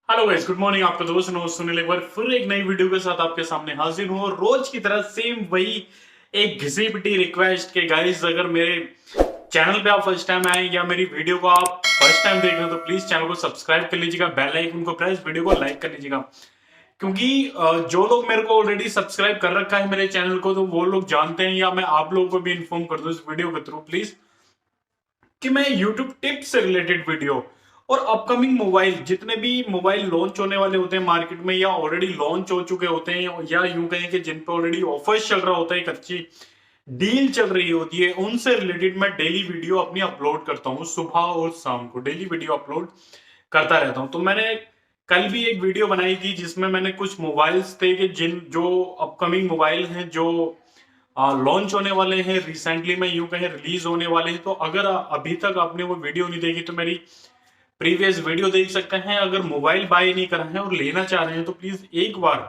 Hello guys, good morning. आपका दोस्त सुनील एक बार फिर एक नई वीडियो के साथ आपके सामने हाजिर हूँ। और रोज की तरह सेम वही एक घिसी पिटी रिक्वेस्ट के गाइस, अगर मेरे चैनल पे आप फर्स्ट टाइम आए या मेरी वीडियो को आप फर्स्ट टाइम देख रहे हो तो प्लीज चैनल को सब्सक्राइब कर लीजिएगा, बेल आइकन को प्रेस, वीडियो को लाइक कर लीजिएगा। क्योंकि जो लोग मेरे को ऑलरेडी सब्सक्राइब कर रखा है मेरे चैनल को, तो वो लोग जानते हैं, या मैं आप लोगों को भी इन्फॉर्म कर दूं इस वीडियो के थ्रू प्लीज, कि मैं YouTube टिप्स से रिलेटेड वीडियो और अपकमिंग मोबाइल, जितने भी मोबाइल लॉन्च होने वाले होते हैं मार्केट में या ऑलरेडी लॉन्च हो चुके होते हैं, या यूं कहें कि जिन पे ऑलरेडी ऑफर्स चल रहा होता है, एक अच्छी डील चल रही होती है, उनसे रिलेटेड मैं डेली वीडियो अपनी अपलोड करता हूँ। सुबह और शाम को डेली वीडियो अपलोड करता रहता हूँ। तो मैंने कल भी एक वीडियो बनाई थी जिसमें मैंने कुछ मोबाइल्स थे कि जिन जो अपकमिंग मोबाइल हैं, जो लॉन्च होने वाले हैं रिसेंटली, में यूं कहें रिलीज होने वाले हैं। तो अगर अभी तक आपने वो वीडियो नहीं देखी तो मेरी प्रीवियस वीडियो देख सकते हैं। अगर मोबाइल बाय नहीं करा है और लेना चाह रहे हैं तो प्लीज एक बार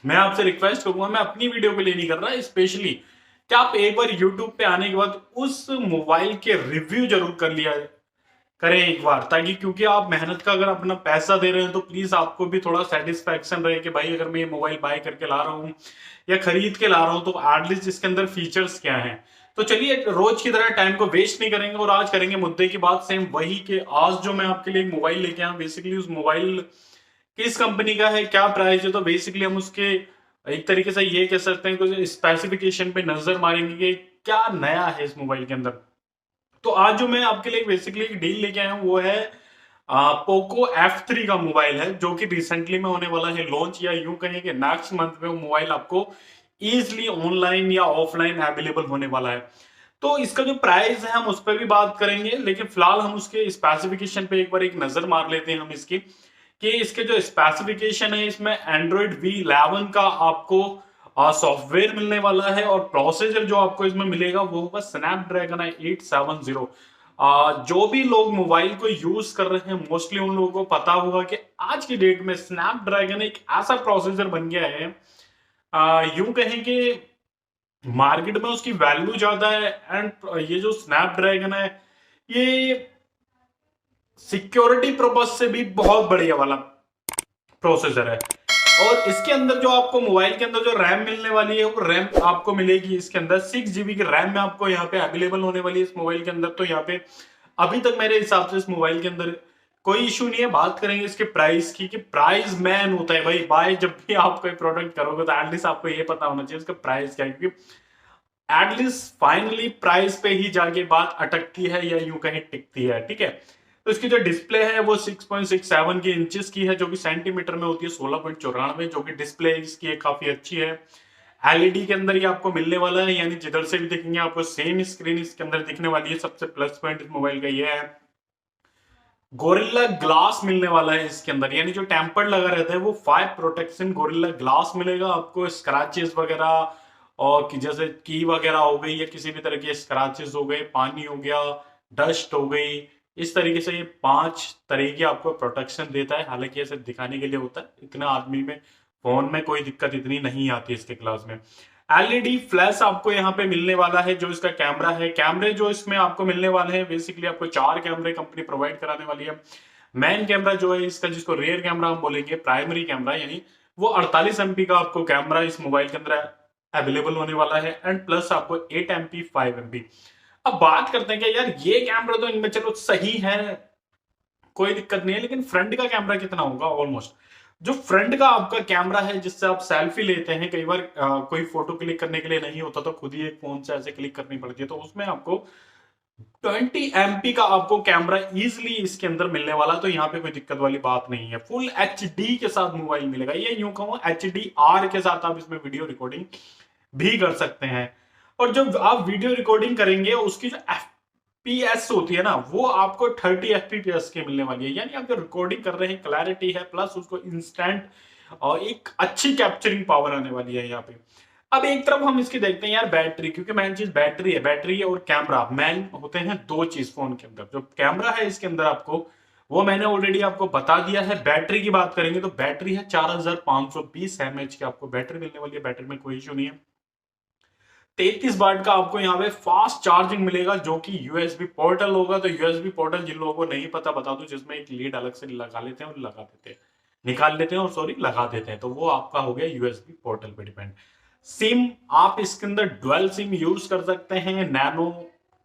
मैं आपसे रिक्वेस्ट करूंगा, मैं अपनी वीडियो के लिए नहीं कर रहा, स्पेशली कि आप एक बार यूट्यूब पे आने के बाद उस मोबाइल के रिव्यू जरूर कर लिया करें एक बार, ताकि क्योंकि आप मेहनत का अगर अपना पैसा दे रहे हैं तो प्लीज आपको भी थोड़ा सेटिस्फेक्शन रहे कि भाई अगर मैं ये मोबाइल बाय करके ला रहा हूँ या खरीद के ला रहा हूँ तो एटलीस्ट इसके अंदर फीचर्स क्या हैं। तो चलिए रोज की तरह टाइम को वेस्ट नहीं करेंगे और आज करेंगे मुद्दे की बात सेम वही, कि आज जो मैं आपके लिए एक मोबाइल लेके आया, बेसिकली उस मोबाइल किस कंपनी का है, क्या प्राइस है, तो बेसिकली हम उसके एक तरीके से ये कह सकते हैं कि स्पेसिफिकेशन पे नजर मारेंगे कि क्या नया है इस मोबाइल के अंदर। तो आज जो मैं आपके लिए बेसिकली एक डील लेके आया हूँ वो है पोको F3 का मोबाइल है, जो कि रिसेंटली में होने वाला है लॉन्च, या यूं कहें कि नेक्स्ट मंथ में वो मोबाइल आपको इजिली ऑनलाइन या ऑफलाइन अवेलेबल होने वाला है। तो इसका जो प्राइस है हम उस पर भी बात करेंगे, लेकिन फिलहाल हम उसके स्पेसिफिकेशन पे एक बार एक नजर मार लेते हैं हम इसकी, कि इसके जो स्पेसिफिकेशन है इसमें एंड्रॉइड V11 का आपको सॉफ्टवेयर मिलने वाला है, और प्रोसेसर जो आपको इसमें मिलेगा वो होगा स्नैपड्रैगन 870। जो भी लोग मोबाइल को यूज कर रहे हैं मोस्टली उन लोगों को पता होगा कि आज की डेट में स्नैपड्रैगन एक ऐसा प्रोसेसर बन गया है, यूं कहें कि मार्केट में उसकी वैल्यू ज्यादा है। एंड ये जो स्नैपड्रैगन है ये सिक्योरिटी पर्पज से भी बहुत बढ़िया वाला प्रोसेसर है। और इसके अंदर जो आपको मोबाइल के अंदर जो रैम मिलने वाली है वो रैम आपको मिलेगी इसके अंदर 6 GB की रैम में आपको यहाँ पे अवेलेबल होने वाली है इस मोबाइल के अंदर। तो यहाँ पे अभी तक मेरे हिसाब से इस मोबाइल के अंदर कोई इशू नहीं है। बात करेंगे इसके प्राइस की, कि प्राइस मैन होता है भाई, बाय जब भी आप कोई प्रोडक्ट करोगे तो एटलीस्ट आपको ये पता होना चाहिए इसका प्राइस क्या है, क्योंकि एटलीस्ट फाइनली प्राइस पे ही जाके बात अटकती है या यूं कहीं टिकती है। ठीक है, तो इसकी जो डिस्प्ले है वो 6.67 की इंचेस की है, जो कि सेंटीमीटर में होती है 16.94, जो कि डिस्प्ले इसकी है काफी अच्छी है। एलईडी के अंदर ये आपको मिलने वाला है, यानी जिधर से भी देखेंगे आपको सेम स्क्रीन इसके अंदर दिखने वाली है। सबसे प्लस पॉइंट इस मोबाइल का ये है गोरिल्ला ग्लास मिलने वाला है इसके अंदर, यानी जो टेम्पर्ड लगा रहता है वो 5 प्रोटेक्शन गोरिल्ला ग्लास मिलेगा आपको। स्क्रैचेस वगैरह और कि जैसे की वगैरह हो गई या किसी भी तरह के स्क्रैचेस हो गए, पानी हो गया, डस्ट हो गई, इस तरीके से ये 5 तरीके आपको प्रोटेक्शन देता है। हालांकि ऐसे दिखाने के लिए होता है, इतना आदमी में फोन में कोई दिक्कत इतनी नहीं आती इसके क्लास में। एलईडी फ्लैश आपको यहाँ पे मिलने वाला है। जो इसका कैमरा है, कैमरे जो इसमें आपको मिलने वाले हैं, बेसिकली आपको 4 कैमरे कंपनी प्रोवाइड कराने वाली है। मेन कैमरा जो है इसका, जिसको रियर कैमरा हम बोलेंगे, प्राइमरी कैमरा, यानी वो 48 MP का आपको कैमरा इस मोबाइल के अंदर अवेलेबल होने वाला है। एंड प्लस आपको 8 MP 5 MP। अब बात करते हैं कि यार ये कैमरा तो इनमें चलो सही है, कोई दिक्कत नहीं है, लेकिन फ्रंट का कैमरा कितना होगा। ऑलमोस्ट जो फ्रंट का आपका कैमरा है जिससे आप सेल्फी लेते हैं, कई बार कोई फोटो क्लिक करने के लिए नहीं होता तो खुद ही एक फोन से ऐसे क्लिक करनी पड़ती है, तो उसमें आपको 20 MP का आपको कैमरा इजिली इसके अंदर मिलने वाला। तो यहाँ पे कोई दिक्कत वाली बात नहीं है। फुल HD के साथ मोबाइल मिलेगा, ये यूं कहूं HDR के साथ आप इसमें वीडियो रिकॉर्डिंग भी कर सकते हैं। और जब आप वीडियो रिकॉर्डिंग करेंगे उसकी जो FPS होती है ना, वो आपको 30 FPS की मिलने वाली है, यानी आप जो रिकॉर्डिंग कर रहे हैं क्लैरिटी है, प्लस उसको इंस्टेंट और एक अच्छी कैप्चरिंग पावर आने वाली है यहाँ पे। अब एक तरफ हम इसकी देखते हैं यार बैटरी, क्योंकि मेन चीज बैटरी है। बैटरी और कैमरा मेन होते हैं दो चीज फोन के अंदर। जो कैमरा है इसके अंदर आपको, वो मैंने ऑलरेडी आपको बता दिया है। बैटरी की बात करेंगे तो बैटरी है 4520 mAh की आपको बैटरी मिलने वाली है, बैटरी में कोई इशू नहीं है। 33 वाट का आपको यहाँ पे फास्ट चार्जिंग मिलेगा, जो कि यूएसबी पोर्टल होगा। तो यूएसबी पोर्टल जिन लोगों को नहीं पता बता दूं, जिसमें एक लीड अलग से लगा लेते हैं और लगा देते हैं, निकाल लेते हैं और सॉरी लगा देते हैं, तो वो आपका हो गया यूएसबी पोर्टल पे डिपेंड। सिम आप इसके अंदर डुअल सिम यूज कर सकते हैं, नैनो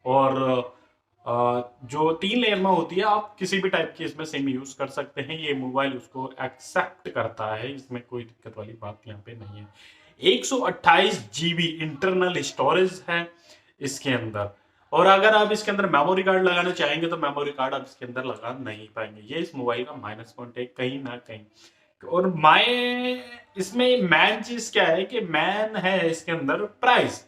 और जो 3 लेयर में होती है, आप किसी भी टाइप की इसमें सिम यूज कर सकते हैं। ये मोबाइल उसको एक्सेप्ट करता है, इसमें कोई दिक्कत वाली बात यहाँ पे नहीं है। 128 GB इंटरनल स्टोरेज है इसके अंदर। और अगर आप इसके अंदर मेमोरी कार्ड लगाना चाहेंगे तो मेमोरी कार्ड आप इसके अंदर लगा नहीं पाएंगे। ये इस मोबाइल का माइनस पॉइंट है कहीं ना कहीं। और इसमें मैन चीज क्या है कि मैन है इसके अंदर प्राइस।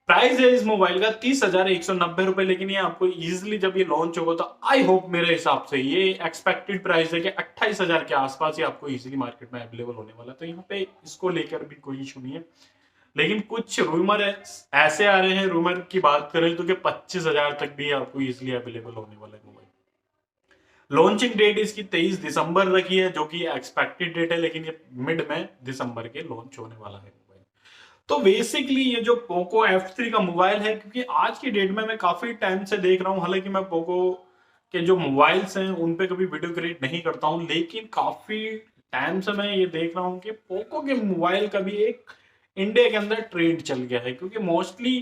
प्राइस है इस मोबाइल का 30,190 रुपए, लेकिन ये आपको इजीली जब ये लॉन्च होगा तो आई होप मेरे हिसाब से ये एक्सपेक्टेड प्राइस है कि 28,000 के आसपास ही आपको इजीली मार्केट में अवेलेबल होने वाला है। तो यहाँ पे इसको लेकर भी कोई इशू नहीं है। लेकिन कुछ रूमर ऐसे आ रहे हैं, रूमर की बात करें तो कि 25,000 तक भी आपको इजीली अवेलेबल होने वाला है मोबाइल। लॉन्चिंग डेट इसकी 23 दिसंबर रखी है, जो कि एक्सपेक्टेड डेट है, लेकिन ये मिड में दिसंबर के लॉन्च होने वाला है। तो बेसिकली ये जो पोको F3 का मोबाइल है, क्योंकि आज की डेट में मैं काफी टाइम से देख रहा हूं, हालांकि मैं पोको के जो मोबाइल्स हैं उन पे कभी वीडियो क्रिएट नहीं करता हूं, लेकिन काफी टाइम से मैं ये देख रहा हूं कि पोको के मोबाइल का भी एक इंडिया के अंदर ट्रेंड चल गया है। क्योंकि मोस्टली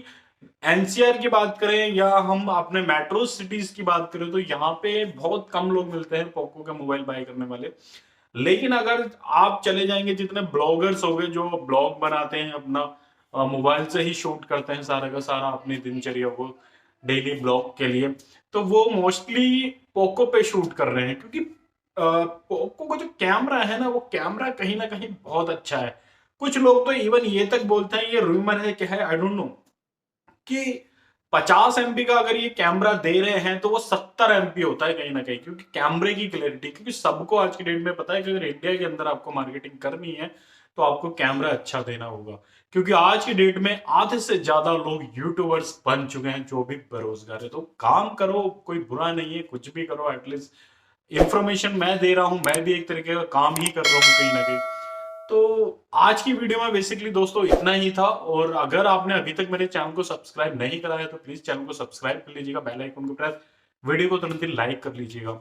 एनसीआर की बात करें या हम अपने मेट्रो सिटीज की बात करें तो यहाँ पे बहुत कम लोग मिलते हैं पोको के मोबाइल बाय करने वाले। लेकिन अगर आप चले जाएंगे, जितने ब्लॉगर्स हो गए जो ब्लॉग बनाते हैं, अपना मोबाइल से ही शूट करते हैं सारा का सारा अपनी दिनचर्या को डेली ब्लॉग के लिए, तो वो मोस्टली पोको पे शूट कर रहे हैं। क्योंकि पोको का जो कैमरा है ना, वो कैमरा कहीं ना कहीं बहुत अच्छा है। कुछ लोग तो इवन ये तक बोलते हैं, ये रूमर है कि है, आई डोंट नो, कि 50 MP का अगर ये कैमरा दे रहे हैं तो वो 70 MP होता है कहीं ना कहीं, क्योंकि कैमरे की क्लैरिटी, क्योंकि सबको आज की डेट में पता है कि अगर इंडिया के अंदर आपको मार्केटिंग करनी है तो आपको कैमरा अच्छा देना होगा। क्योंकि आज की डेट में आधे से ज्यादा लोग यूट्यूबर्स बन चुके हैं जो भी बेरोजगार है। तो काम करो, कोई बुरा नहीं है, कुछ भी करो, एटलीस्ट इंफॉर्मेशन मैं दे रहा हूं, मैं भी एक तरीके का काम ही कर रहा हूं कहीं ना कहीं। तो आज की वीडियो में बेसिकली दोस्तों इतना ही था। और अगर आपने अभी तक मेरे चैनल को सब्सक्राइब नहीं करा है तो प्लीज चैनल को सब्सक्राइब कर लीजिएगा, बेल आइकन को प्रेस, वीडियो को तुरंत ही लाइक कर लीजिएगा।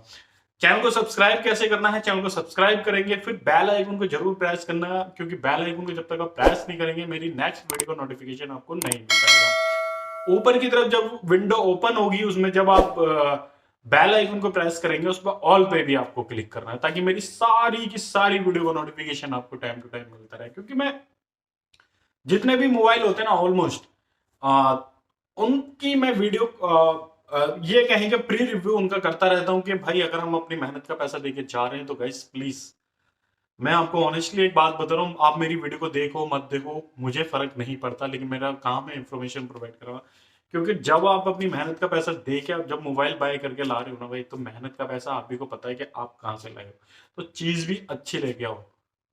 चैनल को सब्सक्राइब कैसे करना है, चैनल को सब्सक्राइब करेंगे फिर बेल आइकन को जरूर प्रेस करना, क्योंकि बेल आइकन को जब तक आप प्रेस नहीं करेंगे मेरी नेक्स्ट वीडियो का नोटिफिकेशन आपको नहीं मिल पाएगा। ऊपर की तरफ जब विंडो ओपन होगी, उसमें जब आप बेल आइकन को प्रेस करेंगे, उस पर ऑल पे भी आपको क्लिक करना है, ताकि मेरी सारी की सारी वीडियो का नोटिफिकेशन आपको टाइम टू टाइम मिलता रहे। क्योंकि मैं जितने भी मोबाइल होते हैं ना ऑलमोस्ट उनकी मैं वीडियो ये कहेंगे प्री रिव्यू उनका करता रहता हूं कि भाई अगर हम अपनी मेहनत का पैसा देके जा रहे हैं तो गाइस प्लीज, मैं आपको ऑनेस्टली एक बात बता रहा हूँ, आप मेरी वीडियो को देखो मत देखो मुझे फर्क नहीं पड़ता, लेकिन मेरा काम है इन्फॉर्मेशन प्रोवाइड करना। क्योंकि जब आप अपनी मेहनत का पैसा दे के आप जब मोबाइल बाय करके ला रहे हो ना भाई, तो मेहनत का पैसा आप भी को पता है कि आप कहाँ से लाए हो, तो चीज भी अच्छी लेके आओ।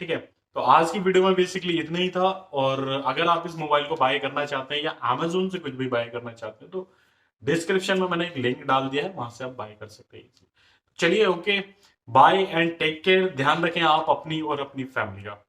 ठीक है, तो आज की वीडियो में बेसिकली इतना ही था। और अगर आप इस मोबाइल को बाय करना चाहते हैं या अमेजोन से कुछ भी बाय करना चाहते हैं तो डिस्क्रिप्शन में मैंने एक लिंक डाल दिया है, वहां से आप बाय कर सकते हैं। चलिए, okay, bye and take care. ध्यान रखें आप अपनी और अपनी फैमिली का।